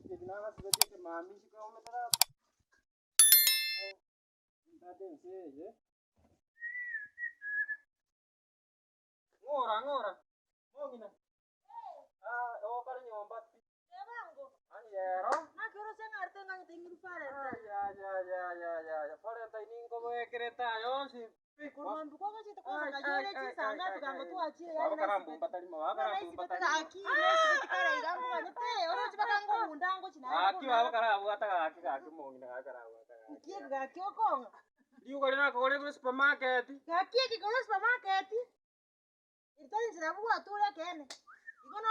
jadi nanga sebagai ke mami sih kau metara. Tadi sih ya. Ngora. Mau gina. Oh kali nyombat. Ya bangku. Anjero. Nah kira saya ngerti nggak tinggi pare. Ya. Pare ini kau mau kereta yo sih. Kurang buka kan sih tekosa kajole sih sangga tukang tu aci ya. Bawa karambu patali mau karambu patali. Aki nasi kare ikan bukan te. Orang coba kanggo undang ko cina. Aki bawa karambu aki mau gina karambu. Iki gaki okong. Diu kali nak kau ni supermarket. Gaki ki kono supermarket. Itu ni cina buat tu ya kene.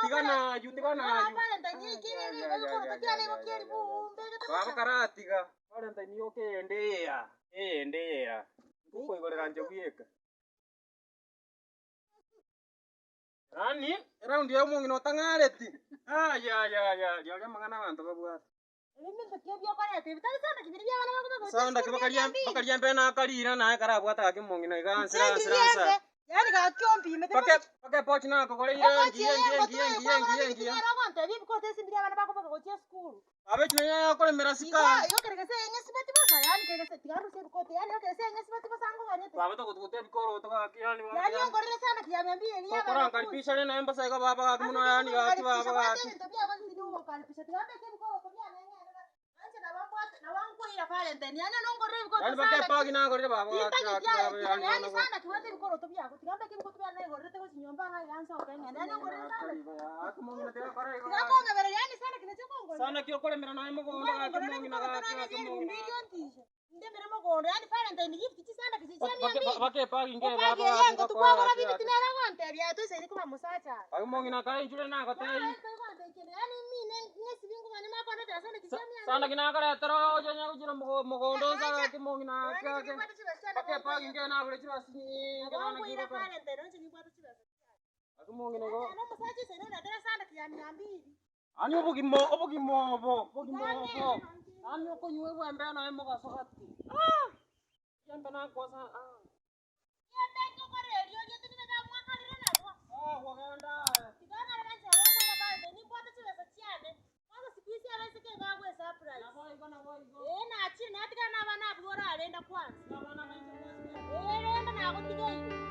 Tigana aju. Apa nanti kini ni kalau kau tu ada kau kiri bu. Bawa karati ka. Pare ini oke endea. Kuko igore rancho bieka. Ani, round dia mau ngino tangareti. Ya. Dia mangana manto buat. Ini minta kia biar kau nanti. Tapi sana kita biar mana aku tu. Sana bakalian pena kalina na kara buat aki mau ngino ikan serasa. Yani gaki ompi mete. Pakai pouch na ko kore gian. Orang tapi kau tu sendiri mana aku pakai kau school. Abe china kore merasika. Yo kira kese enges sebati basa yani kira kese tiga rusi kau tu yani yo kira kese enges sebati basa anggo kan itu. Baba to kutte bikoro to aki yani. Yani yang kau sana kia membi ini ya. Orang kali pisah ni na embasa ka baba ka muno yani aki baba. Tapi aku sendiri mau kali pisah tiga membi bikoro tapi yani anche na wangu ila pale ndani yani nongo revi kau. Yani pakai pagi na kore baba. Yani sana tuwate bikoro tapi aku tiga membi bikoro tapi yani kore teko sinyomba ngai lansa ukenya yani nongo revi sana. Aku mau ngina teo kore. Tiga kau ngabere yani sana kina choko. Sana kio kore mera na mo ko onda ka mo ngina ka aki mo ngina. Nde mere mo gondo yani pale ndani gift chi sana kisichia mia. Pakai pagi nge baba. Pagi yango tukwa kwa bibi tinara konte bia tu seri kuma musacha. Aku mau ngina ka injure na ko tei. Yani mine ngesi bingu mane makona ta sana kisichia mia. Sana kina kare tero janya ujira mo gondo sa aki mo ngina aki. Pakai pagi nge na kore chira sini. Wangu ila pale ndani nje ni kwatu chiba. Aku mau ngina ko. Ano musacha seno na dera sana kia miambili. Ani obo gimo. Ani ko nyue wa mbana mo ka sokati. Yamba na ko sa. Yamba ko kare yo yo tu na mwaka lile na kwa. Waganda. Tikana na nje wangu ila pale ni kwatu chiba sa chiane. Kwanza siku hizi anasike ngagwe surprise. Na boy. Na chini na tika na bana bora alenda kwanza. Na bana na Enda na kutige.